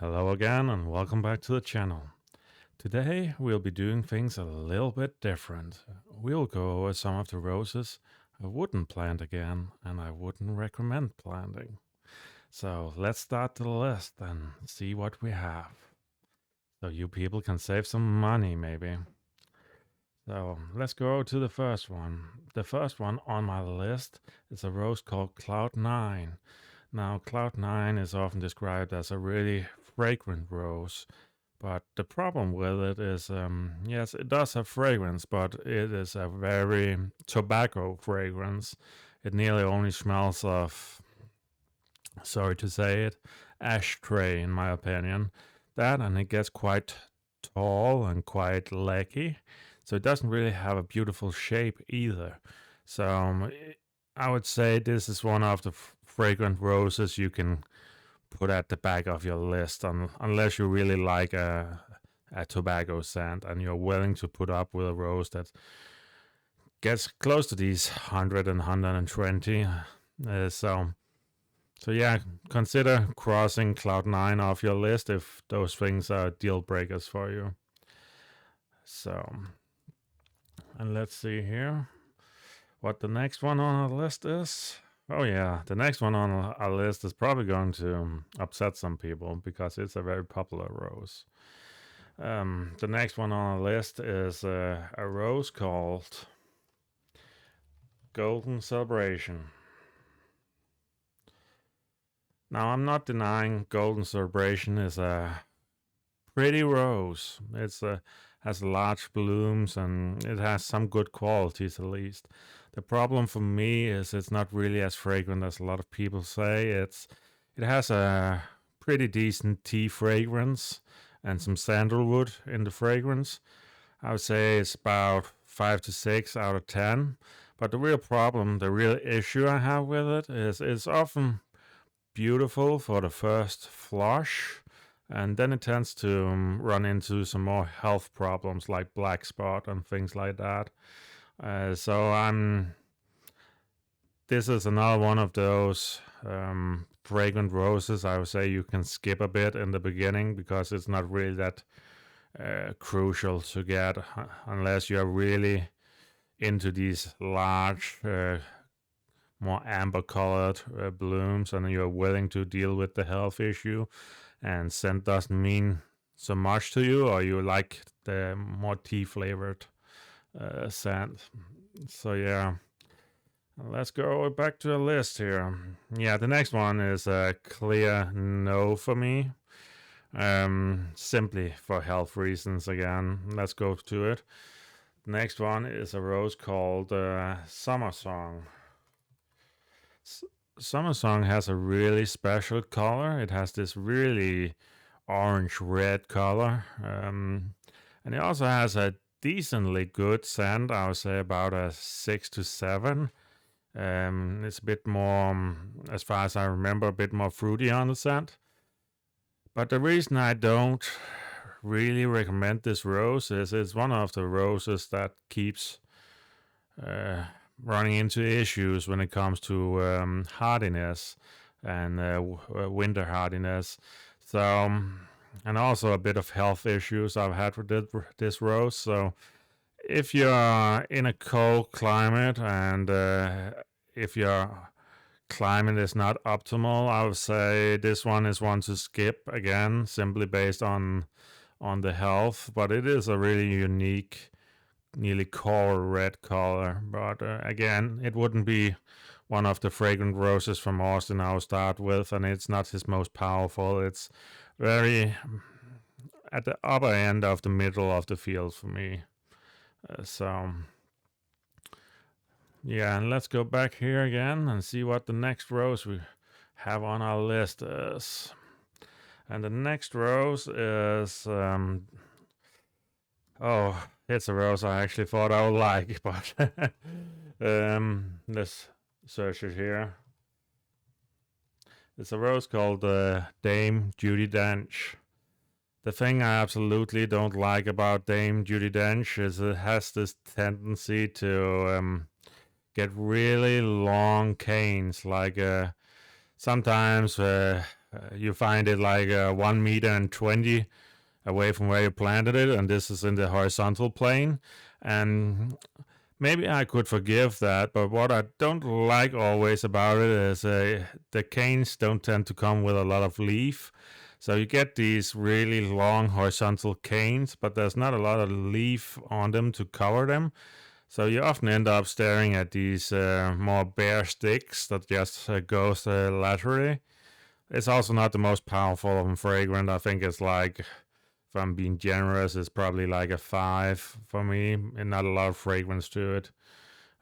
Hello again and welcome back to the channel. Today we'll be doing things a little bit different. We'll go over some of the roses I wouldn't plant again and I wouldn't recommend planting. So let's start the list and see what we have. So you people can save some money maybe. So let's go to the first one. The first one on my list is a rose called Cloud 9. Now, Cloud 9 is often described as a really fragrant rose, but the problem with it is, yes, it does have fragrance, but it is a very tobacco fragrance. It nearly only smells of, sorry to say it, ashtray, in my opinion. That, and it gets quite tall and quite leggy, so it doesn't really have a beautiful shape either. So I would say this is one of the fragrant roses you can put at the back of your list, unless you really like a tobacco scent and you're willing to put up with a rose that gets close to these 100 and 120. So yeah, consider crossing Cloud 9 off your list if those things are deal breakers for you. So, and let's see here what the next one on our list is. Oh yeah, the next one on our list is probably going to upset some people because it's a very popular rose. The next one on our list is a rose called Golden Celebration. Now, I'm not denying Golden Celebration is a pretty rose. It's has large blooms and it has some good qualities at least. The problem for me is it's not really as fragrant as a lot of people say. It has a pretty decent tea fragrance and some sandalwood in the fragrance. I would say it's about 5 to 6 out of 10. But the real problem, the real issue I have with it is it's often beautiful for the first flush, and then it tends to run into some more health problems like black spot and things like that. This is another one of those fragrant roses. I would say you can skip a bit in the beginning because it's not really that crucial to get unless you're really into these large more amber colored blooms and you're willing to deal with the health issue and scent doesn't mean so much to you, or you like the more tea flavored scent. So yeah, let's go back to the list here. Yeah, the next one is a clear no for me. Simply for health reasons again. Let's go to it. The next one is a rose called Summer Song. Summer Song has a really special color. It has this really orange red color. And it also has a decently good scent. I would say about a 6 to 7. It's a bit more, as far as I remember, a bit more fruity on the scent. But the reason I don't really recommend this rose is it's one of the roses that keeps running into issues when it comes to hardiness and winter hardiness. So, and also a bit of health issues I've had with this rose. So, if you're in a cold climate and if your climate is not optimal, I would say this one is one to skip again, simply based on the health. But it is a really unique, nearly coral red color. But again, it wouldn't be one of the fragrant roses from Austin I'll start with, and it's not his most powerful. It's very at the upper end of the middle of the field for me. So yeah, and let's go back here again and see what the next rose we have on our list is. And the next rose is oh, it's a rose I actually thought I would like, but let's search it here. It's a rose called Dame Judi Dench. The thing I absolutely don't like about Dame Judi Dench is it has this tendency to get really long canes. Like sometimes You find it like 1 meter and 20 away from where you planted it, and this is in the horizontal plane. And maybe I could forgive that, but what I don't like always about it is the canes don't tend to come with a lot of leaf. So you get these really long horizontal canes, but there's not a lot of leaf on them to cover them. So you often end up staring at these more bare sticks that just goes laterally. It's also not the most powerful and fragrant. I think it's like, if I'm being generous, it's probably like a 5 for me, and not a lot of fragrance to it.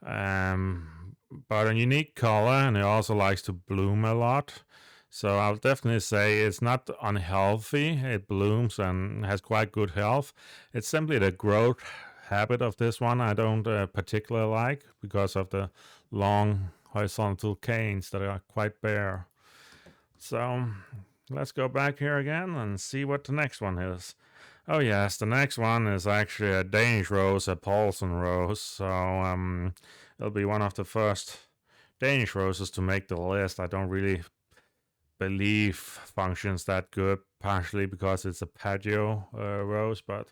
But a unique color, and it also likes to bloom a lot. So I'll definitely say it's not unhealthy. It blooms and has quite good health. It's simply the growth habit of this one I don't particularly like because of the long horizontal canes that are quite bare. So let's go back here again and see what the next one is. Oh yes, the next one is actually a Danish rose, a Paulson rose. So it'll be one of the first Danish roses to make the list. I don't really believe functions that good, partially because it's a patio rose, but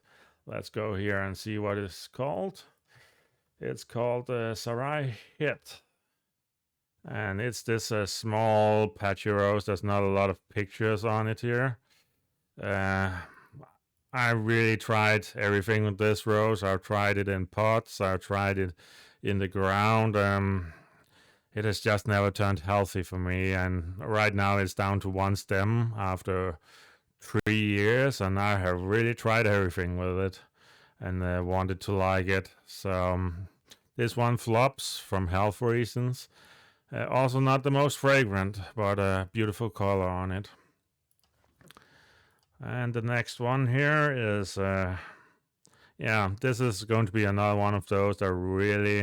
let's go here and see what it's called. It's called Sarai Hit. And it's this small patio rose. There's not a lot of pictures on it here. I really tried everything with this rose. I've tried it in pots. I've tried it in the ground. It has just never turned healthy for me. And right now it's down to one stem after 3 years. And I have really tried everything with it and wanted to like it. So this one flops from health reasons. Also not the most fragrant, but a beautiful color on it. And the next one here is, this is going to be another one of those that really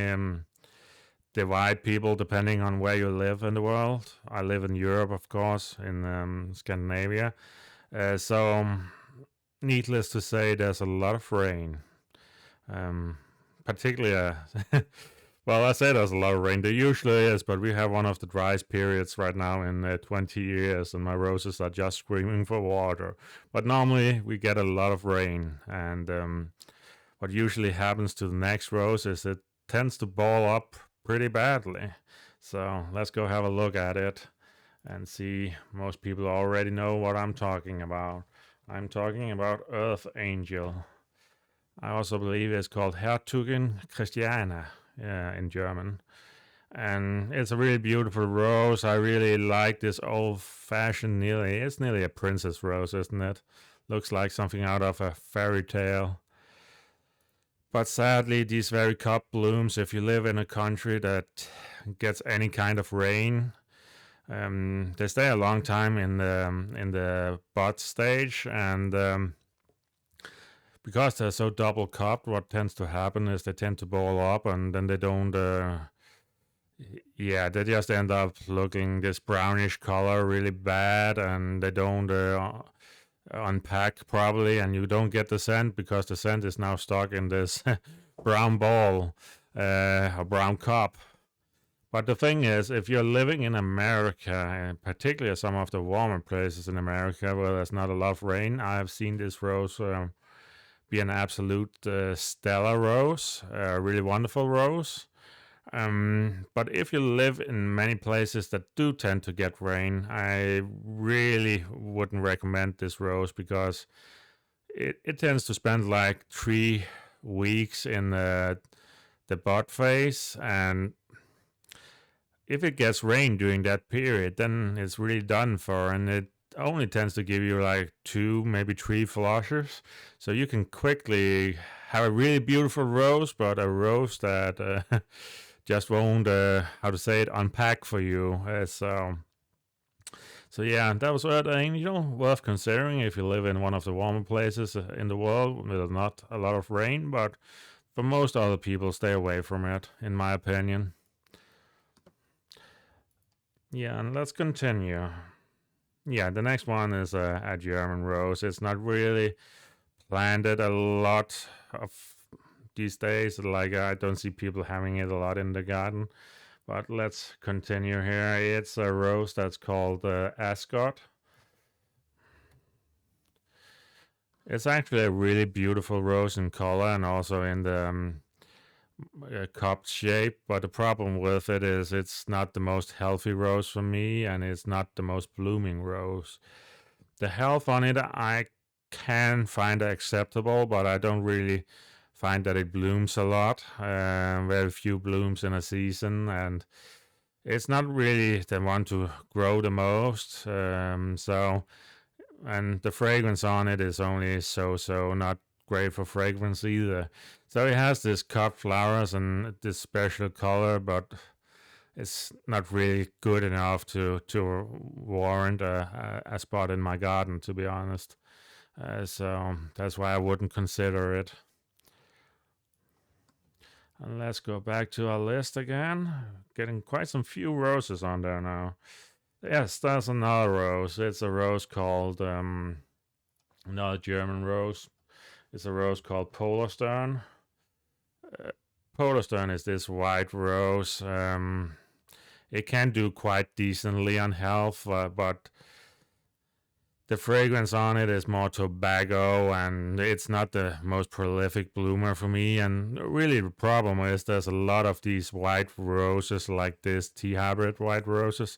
divide people depending on where you live in the world. I live in Europe, of course, in Scandinavia. So needless to say, there's a lot of rain. Particularly, well, I say there's a lot of rain. There usually is, but we have one of the driest periods right now in 20 years, and my roses are just screaming for water. But normally we get a lot of rain, and what usually happens to the next rose is it tends to ball up pretty badly. So let's go have a look at it and see. Most people already know what I'm talking about. I'm talking about Earth Angel. I also believe it's called Herzogin Christiana in German. And it's a really beautiful rose. I really like this old-fashioned it's nearly a princess rose, isn't it? Looks like something out of a fairy tale. But sadly, these very cup blooms, if you live in a country that gets any kind of rain, they stay a long time in the bud stage, and because they're so double cupped, what tends to happen is they tend to ball up, and then they don't. They just end up looking this brownish color, really bad, and they don't unpack properly, and you don't get the scent because the scent is now stuck in this brown ball, a brown cup. But the thing is, if you're living in America, and particularly some of the warmer places in America where there's not a lot of rain, I have seen this rose be an absolute stellar rose, a really wonderful rose. But if you live in many places that do tend to get rain, I really wouldn't recommend this rose because it tends to spend like 3 weeks in the bud phase, and if it gets rain during that period, then it's really done for, and it only tends to give you like 2, maybe 3 flushes. So you can quickly have a really beautiful rose, but a rose that just won't, unpack for you. So yeah, that was Earth Angel. Worth considering if you live in one of the warmer places in the world with not a lot of rain, but for most other people, stay away from it, in my opinion. Yeah, and let's continue. Yeah, the next one is a German rose. It's not really planted a lot of these days. Like, I don't see people having it a lot in the garden. But let's continue here. It's a rose that's called Ascot. It's actually a really beautiful rose in color and also in the cup shape. But the problem with it is it's not the most healthy rose for me, and it's not the most blooming rose. The health on it I can find acceptable, but I don't really find that it blooms a lot. Very few blooms in a season, and it's not really the one to grow the most. And the fragrance on it is only so, not great for fragrance either. So it has this cut flowers and this special color, but it's not really good enough to warrant a spot in my garden, to be honest. So that's why I wouldn't consider it. And let's go back to our list again. Getting quite some few roses on there now. Yes, that's another rose. It's a rose called another German rose. It's a rose called Polarstern. Uh, Polarstern is this white rose. It can do quite decently on health, but the fragrance on it is more tobacco, and it's not the most prolific bloomer for me. And really, the problem is there's a lot of these white roses, like this tea hybrid white roses,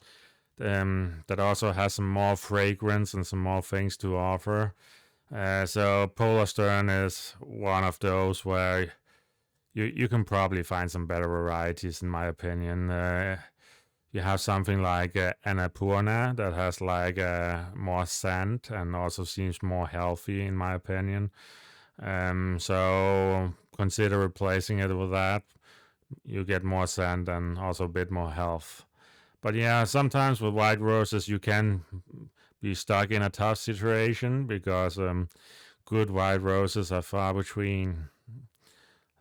that also has some more fragrance and some more things to offer. So Polarstern is one of those where you can probably find some better varieties, in my opinion. You have something like Annapurna that has like more scent and also seems more healthy, in my opinion. So consider replacing it with that. You get more scent and also a bit more health. But yeah, sometimes with white roses you can be stuck in a tough situation because good white roses are far between.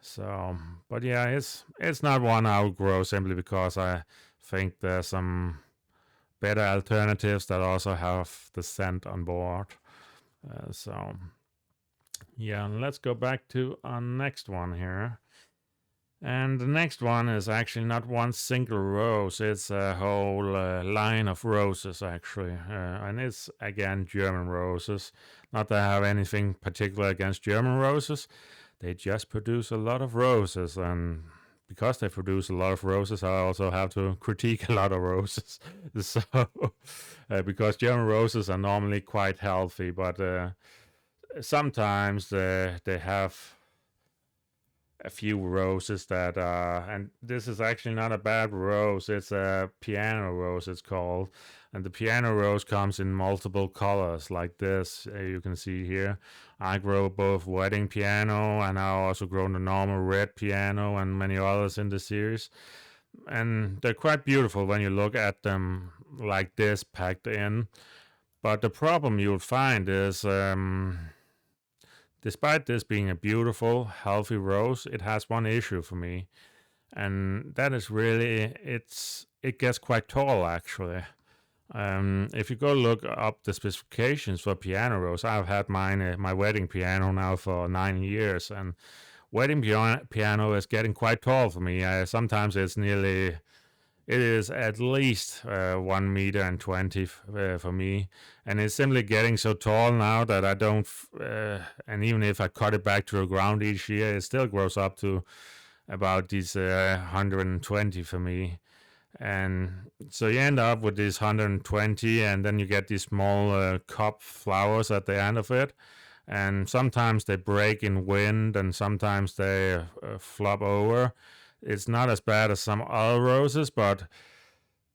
So, but yeah, it's not one I would grow simply because I think there's some better alternatives that also have the scent on board. So, yeah, let's go back to our next one here. And the next one is actually not one single rose, it's a whole line of roses, actually. And it's, again, German roses. Not that I have anything particular against German roses, they just produce a lot of roses. And because they produce a lot of roses, I also have to critique a lot of roses. So, because German roses are normally quite healthy, but sometimes they have a few roses that and this is actually not a bad rose, it's a piano rose, it's called. And the piano rose comes in multiple colors like this, you can see here. I grow both wedding piano, and I also grow the normal red piano and many others in the series, and they're quite beautiful when you look at them like this packed in. But the problem you'll find is despite this being a beautiful, healthy rose, it has one issue for me, and that is really it gets quite tall actually. If you go look up the specifications for piano rose, I've had my wedding piano now for 9 years, and wedding piano is getting quite tall for me. Sometimes it is at least 1 meter and 20 for me, and it's simply getting so tall now that I don't. And even if I cut it back to the ground each year, it still grows up to about these 120 for me. And so you end up with these 120, and then you get these small cup flowers at the end of it. And sometimes they break in wind, and sometimes they flop over. It's not as bad as some other roses, but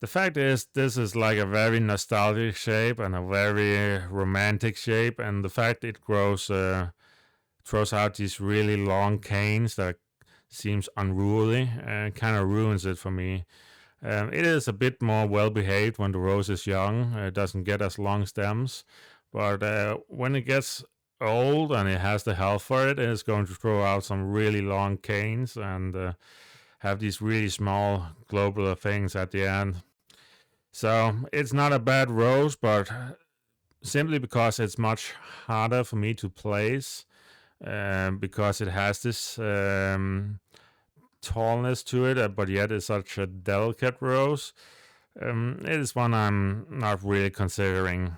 the fact is, this is like a very nostalgic shape and a very romantic shape, and the fact it throws out these really long canes that seems unruly and kind of ruins it for me. It is a bit more well behaved when the rose is young. It doesn't get as long stems, but when it gets old and it has the health for it, it's going to throw out some really long canes and have these really small globular things at the end. So it's not a bad rose, but simply because it's much harder for me to place, because it has this tallness to it, but yet it's such a delicate rose. It is one I'm not really considering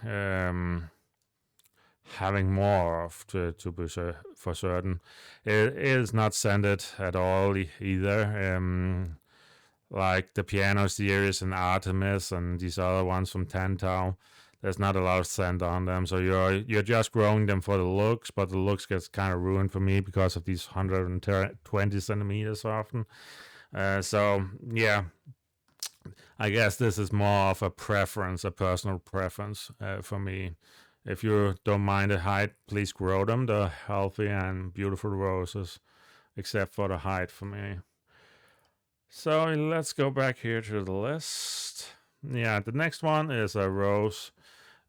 having more of to be for certain. It is not scented at all either. Like the piano series and Artemis and these other ones from Tantau, there's not a lot of scent on them. So you're just growing them for the looks, but the looks gets kind of ruined for me because of these 120 centimeters often. So yeah, I guess this is more of a preference, a personal preference for me. If you don't mind the height, please grow them. They're healthy and beautiful roses, except for the height for me. So let's go back here to the list. Yeah, the next one is a rose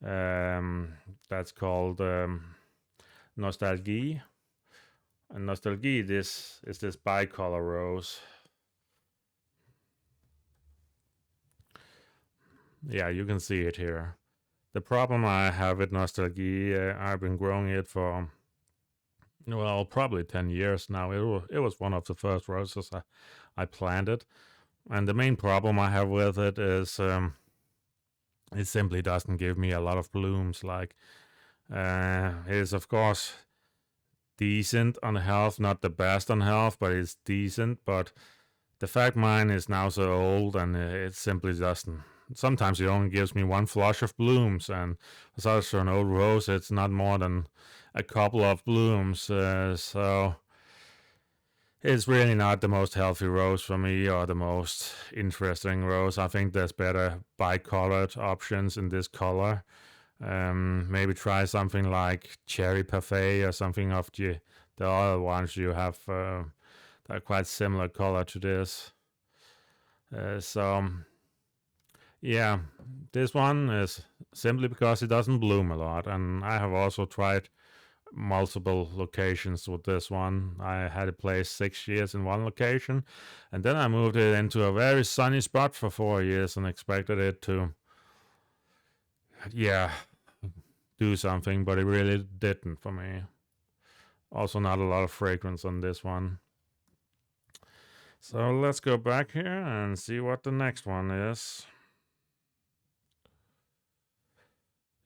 that's called Nostalgie. And Nostalgie, this is this bicolor rose. Yeah, you can see it here. The problem I have with Nostalgie, I've been growing it for, well, probably 10 years now. It was one of the first roses I planted. And the main problem I have with it is it simply doesn't give me a lot of blooms. Like, it is, of course, decent on health, not the best on health, but it's decent. But the fact mine is now so old and it simply doesn't. Sometimes it only gives me one flush of blooms, and for such an old rose, it's not more than a couple of blooms. So it's really not the most healthy rose for me or the most interesting rose. I think there's better bicolored options in this color. Maybe try something like Cherry Parfait or something of the other ones you have that are quite similar color to this. So yeah, this one is simply because it doesn't bloom a lot, and I have also tried multiple locations with this one. I had it placed 6 years in one location, and then I moved it into a very sunny spot for 4 years and expected it to, yeah, do something, but it really didn't for me. Also, not a lot of fragrance on this one. So let's go back here and see what the next one is.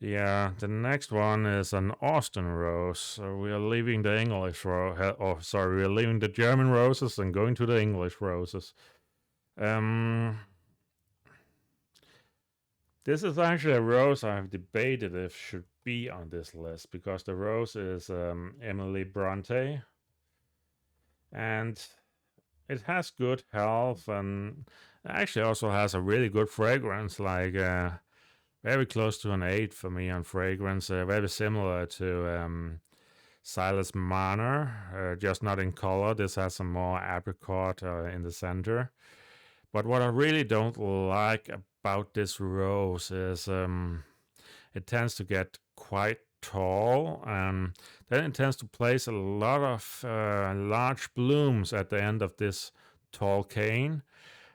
Yeah, the next one is an Austin rose. So we are leaving the English we are leaving the German roses and going to the English roses. This is actually a rose I have debated if should be on this list because the rose is Emily Bronte, and it has good health and actually also has a really good fragrance, like very close to an 8 for me on fragrance, very similar to Silas Marner, just not in color. This has some more apricot in the center. But what I really don't like about this rose is it tends to get quite tall, and then it tends to place a lot of large blooms at the end of this tall cane.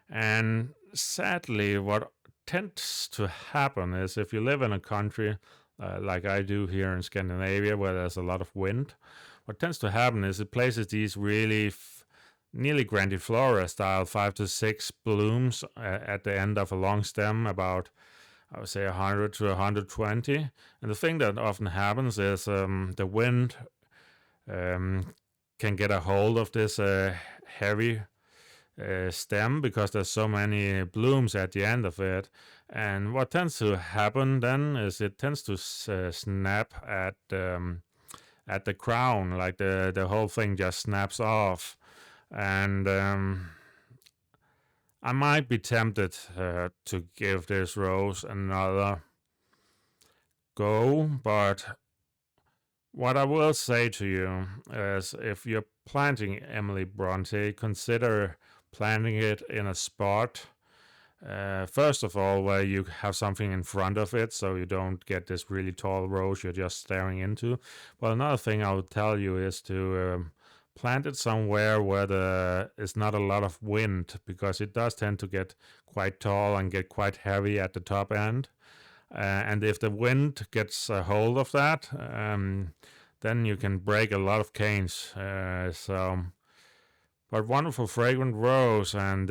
And sadly, what tends to happen is if you live in a country like I do here in Scandinavia, where there's a lot of wind, what tends to happen is it places these really nearly grandiflora style 5 to 6 blooms at the end of a long stem, about I would say 100 to 120. And the thing that often happens is the wind can get a hold of this heavy stem because there's so many blooms at the end of it. And what tends to happen then is it tends to snap at the crown, like the whole thing just snaps off. And I might be tempted to give this rose another go, but what I will say to you is if you're planting Emily Bronte, consider planting it in a spot, first of all, where you have something in front of it so you don't get this really tall rose you're just staring into. But another thing I would tell you is to plant it somewhere where there is not a lot of wind, because it does tend to get quite tall and get quite heavy at the top end. And if the wind gets a hold of that, then you can break a lot of canes. But wonderful fragrant rose, and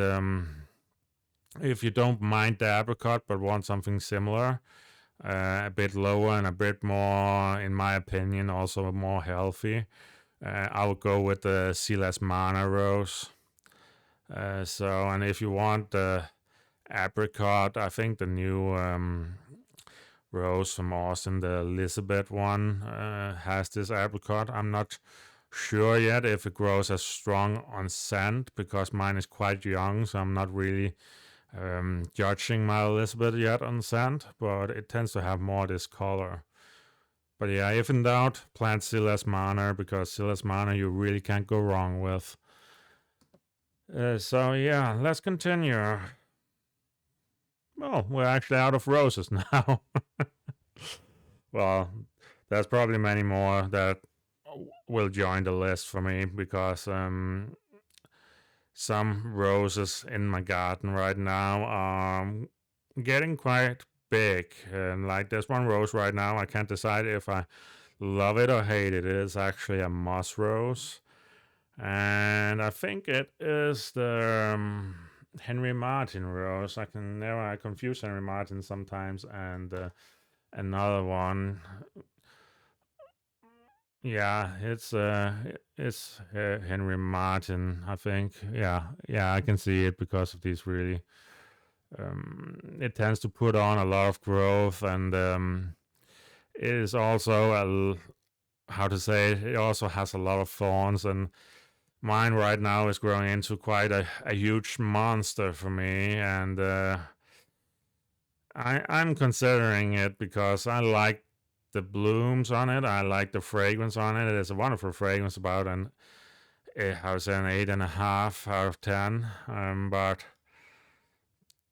if you don't mind the apricot but want something similar, a bit lower and a bit more, in my opinion, also more healthy. I would go with the Silas Mana rose. And if you want the apricot, I think the new rose from Austin, the Elizabeth one, has this apricot. I'm not sure yet if it grows as strong on scent because mine is quite young, so I'm not really judging my Elizabeth yet on scent, but it tends to have more this color. But yeah, if in doubt, plant Silas Mana because Silas Mana you really can't go wrong with. So yeah, let's continue. Well, we're actually out of roses now. Well, there's probably many more that will join the list for me because some roses in my garden right now are getting quite big. And like there's one rose right now, I can't decide if I love it or hate it. It is actually a moss rose. And I think it is the Henry Martin rose. I confuse Henry Martin sometimes and another one. Yeah, it's Henry Martin, I think. Yeah, I can see it because of these really. It tends to put on a lot of growth, and it is also how to say it. It also has a lot of thorns, and mine right now is growing into quite a huge monster for me, and I'm considering it because I like the blooms on it. I like the fragrance on it. It is a wonderful fragrance, about I would say an 8.5 out of 10. But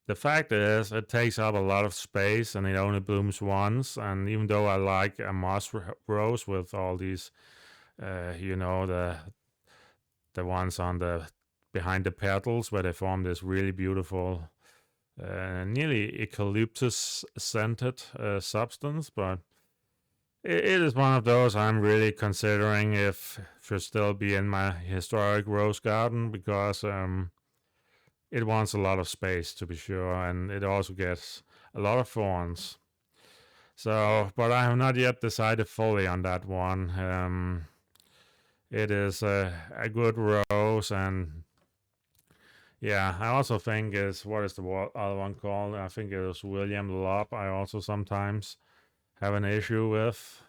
the fact is, it takes up a lot of space and it only blooms once. And even though I like a moss rose with all these, the ones on the behind the petals where they form this really beautiful, nearly eucalyptus scented substance, but it is one of those I'm really considering if should still be in my historic rose garden because it wants a lot of space to be sure, and it also gets a lot of thorns. So, but I have not yet decided fully on that one. It is a good rose, and yeah, I also think is what is the other one called? I think it was William Lobb. I also sometimes have an issue with.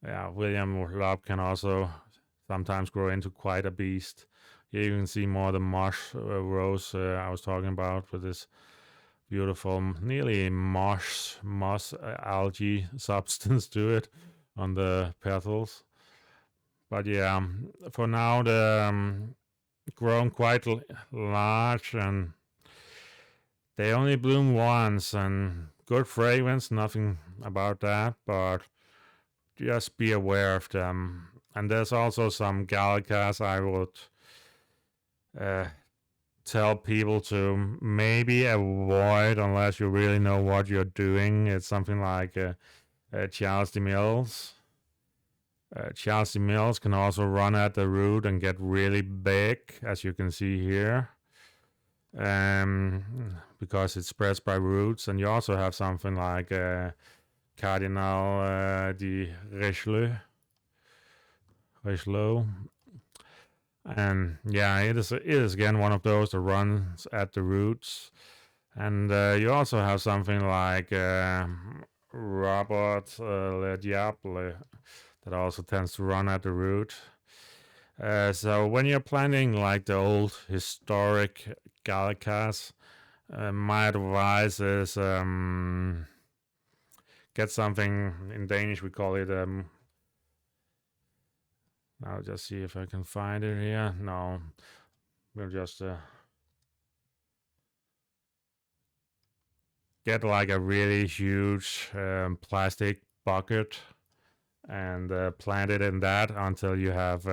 Yeah, William Lobb can also sometimes grow into quite a beast. Here you can see more the moss rose I was talking about with this beautiful, nearly moss algae substance to it on the petals. But yeah, for now the grown quite large and they only bloom once and good fragrance, nothing about that, but just be aware of them. And there's also some Gallicas I would tell people to maybe avoid unless you really know what you're doing. It's something like Charles de Mills. Charles de Mills can also run at the root and get really big, as you can see here, because it spreads by roots. And you also have something like Cardinal de Richelieu. And yeah, it is again one of those that runs at the roots. And you also have something like Robert Le Diable that also tends to run at the root. So when you're planting like the old historic Gallicas, my advice is get something in Danish. We call it I'll just see if I can find it here. No, we'll just get like a really huge plastic bucket and plant it in that until you have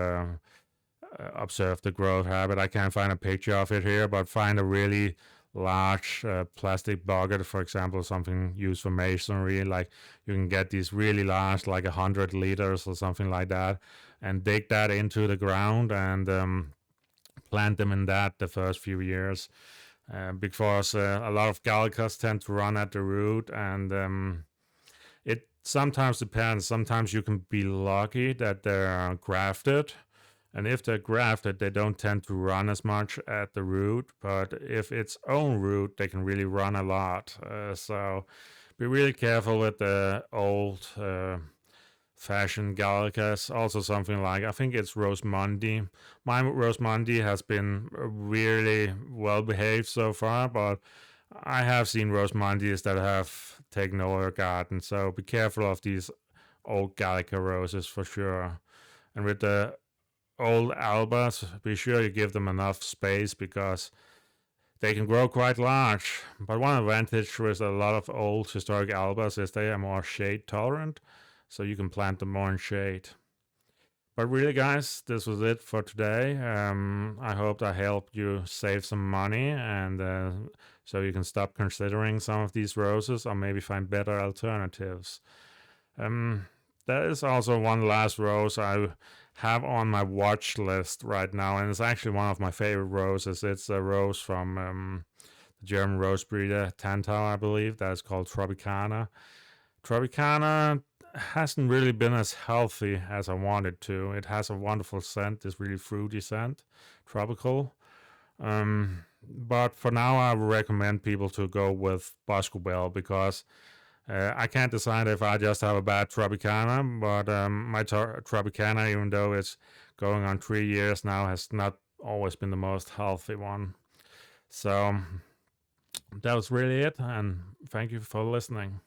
observed the growth habit. I can't find a picture of it here, but find a really large plastic bucket, for example, something used for masonry. Like you can get these really large, like 100 liters or something like that, and dig that into the ground and plant them in that the first few years. Because a lot of Gallicas tend to run at the root, and sometimes depends. Sometimes you can be lucky that they're grafted. And if they're grafted, they don't tend to run as much at the root. But if it's own root, they can really run a lot. So be really careful with the old fashion Gallicas. Also something like, I think it's Rosemundi. My Rosemundi has been really well behaved so far, but I have seen Rosemundis that have taken over your garden. So be careful of these old Gallica roses for sure. And with the old albas, be sure you give them enough space because they can grow quite large. But one advantage with a lot of old historic albas is they are more shade tolerant, so you can plant them more in shade. But really, guys, this was it for today. I hope I helped you save some money and so you can stop considering some of these roses or maybe find better alternatives. There is also one last rose I have on my watch list right now, and it's actually one of my favorite roses. It's a rose from the German rose breeder Tantau, I believe. That is called Tropicana. Tropicana hasn't really been as healthy as I wanted to. It has a wonderful scent, this really fruity scent, tropical. But for now, I would recommend people to go with Boscobel because I can't decide if I just have a bad Tropicana, but my Tropicana, even though it's going on 3 years now, has not always been the most healthy one. So that was really it, and thank you for listening.